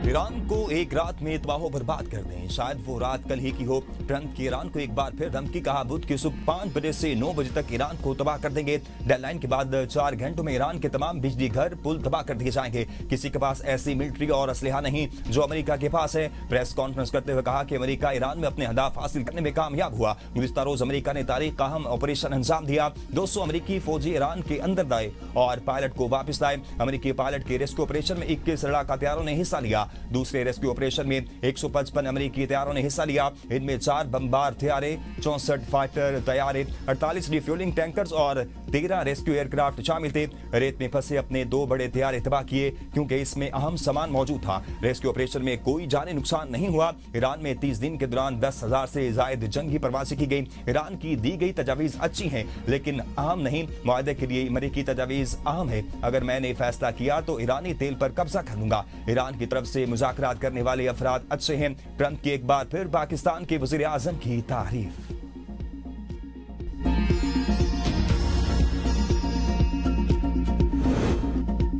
Iran को एक रात में तबाह बर्बाद कर दें, शायद वो रात कल ही की हो। ट्रंप की ईरान को एक बार फिर धमकी, कहा बुध की सुबह 5 बजे से 9 बजे तक ईरान को तबाह कर देंगे। डेडलाइन के बाद 4 घंटों में ईरान के तमाम बिजली घर पुल तबाह कर दिए जाएंगे। किसी के पास ऐसी मिलिट्री और असलहा नहीं जो अमेरिका के पास है। प्रेस कॉन्फ्रेंस करते हुए कहा कि अमेरिका ईरान में अपने हदाफ हासिल करने में कामयाब हुआ। गुज़िश्ता रोज अमेरिका ने तारीख का अहम ऑपरेशन अंजाम दिया। 200 अमेरिकी फौजी ईरान के अंदर लाए और पायलट को वापस लाए। अमेरिकी पायलट के रेस्क्यू ऑपरेशन में 21 लड़ाका हथियारों ने हिस्सा लिया। दूसरे रेस्क्यू ऑपरेशन में 155 अमेरिकी तैयारों ने हिस्सा लिया। इनमें 4 बमबार तैयारे, 64 फाइटर तैयारे, 48 रिफ्यूलिंग टैंकर्स और 13 रेस्क्यू एयरक्राफ्ट शामिल थे। रेत में फंसे अपने 2 बड़े तैयारे तबाह किए क्योंकि इसमें अहम सामान मौजूद था। रेस्क्यू ऑपरेशन में कोई जानी नुकसान नहीं हुआ। ईरान में 30 दिन के दौरान 10,000 से जायद जंगी परवाज़ी की गई। ईरान की दी गई तजावीज़ अच्छी हैं लेकिन अहम नहीं। मुआहदे के लिए अमेरिकी तजावीज़ अहम है। अगर मैंने फैसला किया तो ईरानी तेल पर कब्जा कर लूंगा। ईरान की तरफ से मुज़ाकरात करने वाले अफराद अच्छे हैं। ट्रंप की एक बार फिर पाकिस्तान के वज़ीर आज़म की तारीफ।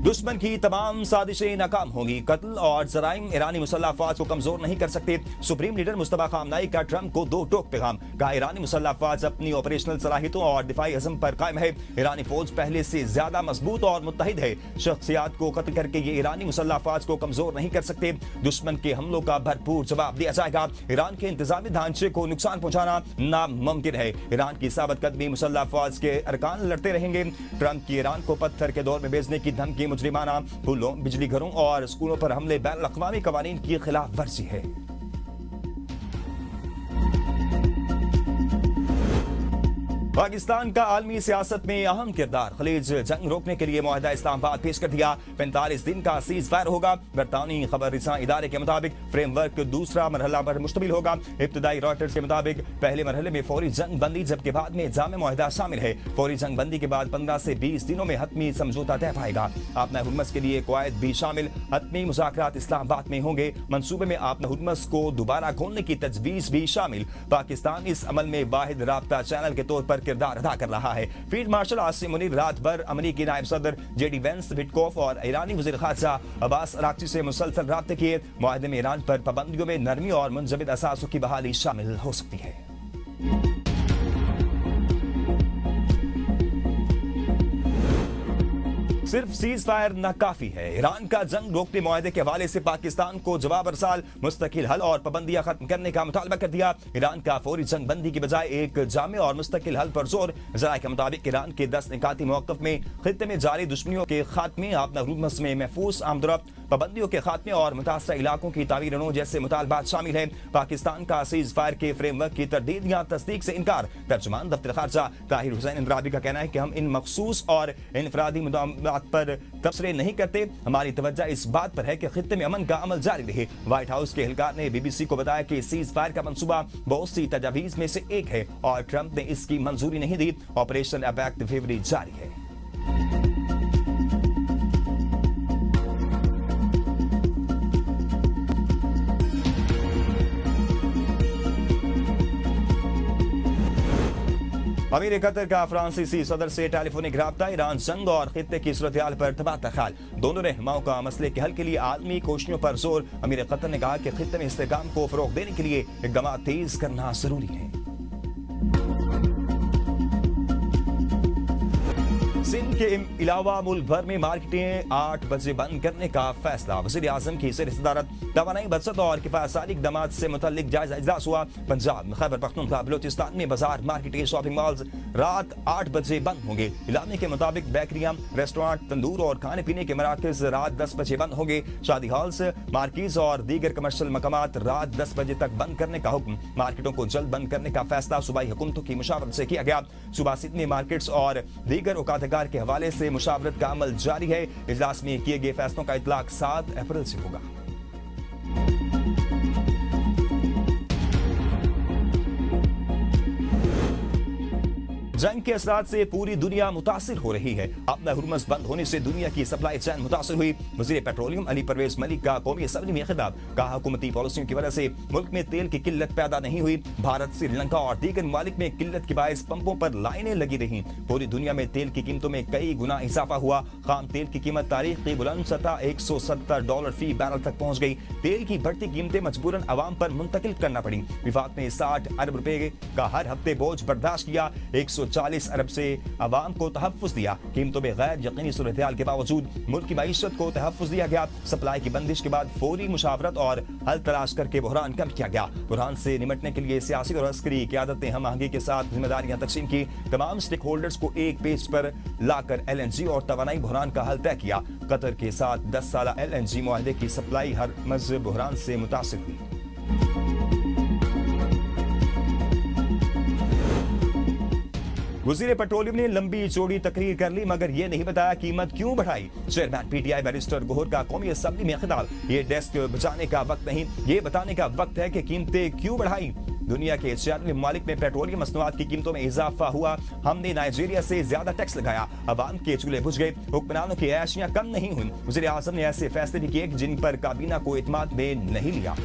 दुश्मन की तमाम साजिशें नाकाम होंगी। कत्ल और जराइम ईरानी मुसल्लह अफवाज को कमजोर नहीं कर सकते। सुप्रीम लीडर मुस्तफा खामनाई का ट्रंप को 2 टोक पैगाम। कहा ईरानी मुसल्लह अफवाज अपनी ऑपरेशनल सलाहियतों और दिफाई अज़म पर कायम है। ईरानी फौज पहले से ज्यादा मजबूत और मुत्तहिद है। शख्सियात को कत्ल करके ये ईरानी मुसल्लह अफवाज को कमजोर नहीं कर सकते। दुश्मन के हमलों का भरपूर जवाब दिया जाएगा। ईरान के इंतजामी ढांचे को नुकसान पहुंचाना नामुमकिन है। ईरान की साबित कदमी मुसल्लह अफवाज के अरकान लड़ते रहेंगे। ट्रंप की ईरान को पत्थर के दौर में भेजने की धमकी मुजरिमाना, पुलों, बिजली घरों और स्कूलों पर हमले बैन अक़वामी कवानीन की खिलाफ वर्जी है। पाकिस्तान का आलमी सियासत में अहम किरदार। खलीज जंग रोकने के लिए मुआहदा इस्लामाबाद पेश कर दिया। 45 दिन का सीज फायर होगा। बरतानी खबर रिसां इदारे के मुताबिक फ्रेमवर्क दूसरा मरहला पर मुश्तमिल होगा। इब्तदाई रॉयटर्स के मुताबिक पहले मरहले में फौरी जंग बंदी जबकि बाद में जामे मुआहदा शामिल है। फौरी जंग बंदी के बाद 15 से 20 दिनों में हतमी समझौता तय पाएगा। आपना हुर्मस के लिए कवायद भी शामिल। हतमी मुज़ाकरात इस्लामाबाद में होंगे। मंसूबे में आपना हुर्मस को दोबारा खोलने की तजवीज़ भी शामिल। पाकिस्तान इस अमल में वाहिद राब्ता चैनल के तौर पर किरदार अदा कर रहा है। फील्ड मार्शल आसिम मुनीर रात भर अमेरिकी नायब सदर जेडी वेंस, विटकॉफ और ईरानी वज़ीर ख़ारजा अब्बास अराग़ची से मुसलसल राब्ते किए। मुआहदे में ईरान पर पाबंदियों में नरमी और मुंजमद असासों की बहाली शामिल हो सकती है। सिर्फ सीज फायर नाकाफी है। ईरान का जंग रोकने मुआहदे के हवाले से पाकिस्तान को जवाब अरसाल, मुस्तकिल हल और पाबंदियां खत्म करने का मुतालबा कर दिया। ईरान का फौरी जंग बंदी की बजाय एक जामे और मुस्तकिल हल पर जोर। ज़राए के मुताबिक ईरान के 10 निकाती मौक़िफ़ में खित्ते में जारी दुश्मनियों के खात्मे, आपना हुर्मस में महफूज आमदरफ्त, पाबंदियों के खात्मे और मुतासरा इलाकों की तामीर जैसे मुतालबात शामिल हैं। पाकिस्तान का सीज फायर के फ्रेमवर्क की तरदीद या तस्दीक से इनकार। तर्जुमान दफ्तर खारजा ताहिर हुसैन इंदराबी का कहना है कि हम इन मखसूस और इनफरादी मुद्दात पर तबसरे नहीं करते। हमारी तवज्जो इस बात पर है कि खित्ते में अमन का अमल जारी रहे। व्हाइट हाउस के एहलकार ने BBC को बताया कि सीज फायर का मंसूबा बहुत सी तजावीज में से एक है और ट्रंप ने इसकी मंजूरी नहीं दी। ऑपरेशन अबैक फेवरी जारी है। अमीर कतर का फ्रांसीसी सदर से टेलीफोनिक राब्ता। ईरान जंग और खित्ते की सूरत-ए-हाल पर तबादला ख्याल। दोनों रहनुमाओं का मसले के हल के लिए आलमी कोशिशों पर जोर। अमीर कतर ने कहा कि खित्ते में इस्तेहकाम को फरोग देने के लिए इक़दाम तेज करना जरूरी है। सिंध के अलावा मुल्क भर में मार्केटें 8 बजे बंद करने का फैसला। वज़ीर आज़म की ज़ेर सदारत तवानाई बचत और किफ़ायतसारी इक़दामात से मुतल्लिक जायजा इजलास हुआ। पंजाब, खैबर पख्तूनख्वा, बलूचिस्तान में बाजार, मार्केटें, शॉपिंग मॉल्स रात 8 बजे बंद होंगे। इलामे के मुताबिक बेकरियां, रेस्टोरेंट, तंदूर और खाने पीने के मराकज़ रात 10 बजे बंद होंगे। शादी हॉल्स, मार्किज और दीगर कमर्शियल मकामात रात 10 बजे तक बंद करने का हुक्म। मार्केटों को जल्द बंद करने का फैसला सूबाई हुकूमतों की मुशावरत से किया गया। सूबा सिंध में मार्केट्स और दीगर औकातगार के हवाले से मुशावरत का अमल जारी है। इजलास में किए गए फैसलों का इतलाक 7 अप्रैल से होगा। जंग के असरात से पूरी दुनिया मुतासिर हो रही है। अपना हुर्मुज़ बंद होने से दुनिया की सप्लाई चेन मुतासिर हुई। वज़ीर पेट्रोलियम अली परवेज मलिक का कौमी असम्बली में खिताब। कहा, हुकूमती पॉलिसियों की वजह से मुल्क में तेल की किल्लत पैदा नहीं हुई। भारत, श्रीलंका और दीगर ममालिक में किल्लत के बायस पंपों पर लाइनें लगी रहीं। पूरी दुनिया में तेल की कीमतों में कई गुना इजाफा हुआ। खाम तेल की कीमत तारीख की बुलंद सतह $170 फी बैरल तक पहुंच गई। तेल की बढ़ती कीमतें मजबूरन अवाम पर मुंतकिल करना पड़ी। विफाक ने 60 अरब रुपए का हर हफ्ते बोझ बर्दाश्त किया। 140 अरब से अवाम को तहफ़्फ़ुज़ दिया। कीमतों में गैर यकीनी सूरत-ए-हाल के बावजूद मुल्क की मईशत को तहफ़्फ़ुज़ दिया गया। सप्लाई की बंदिश के बाद फौरी मुशावरत और हल तलाश करके बहरान कम किया गया। बहरान से निपटने के लिए सियासी और अस्करी क़यादत ने हम आहंगी के साथ जिम्मेदारियां तकसीम की। तमाम स्टेक होल्डर्स को एक पेज पर लाकर LNG और तवानाई बहरान का हल तय किया। कतर के साथ 10 साला LNG मुआहदे की सप्लाई हरमज़ बहरान से मुतासिर हुई। वज़ीर पेट्रोलियम ने लंबी चौड़ी तकरीर कर ली, मगर ये नहीं बताया कीमत क्यों बढ़ाई। चेयरमैन PTI बैरिस्टर गोहर का कौमी असेंबली में खिताब। ये डेस्क बचाने का वक्त नहीं, ये बताने का वक्त है कि कीमतें क्यों बढ़ाई। दुनिया के 96 ममालिक में पेट्रोलियम मसनूआत की कीमतों में इजाफा हुआ। हमने नाइजीरिया से ज्यादा टैक्स लगाया। अवाम के चूल्हे बुझ गए। हुक्मरानों की ऐशियां कम नहीं हुई। वज़ीर आज़म ने ऐसे फैसले भी किए जिन पर काबीना को इत्मीनान में नहीं लिया।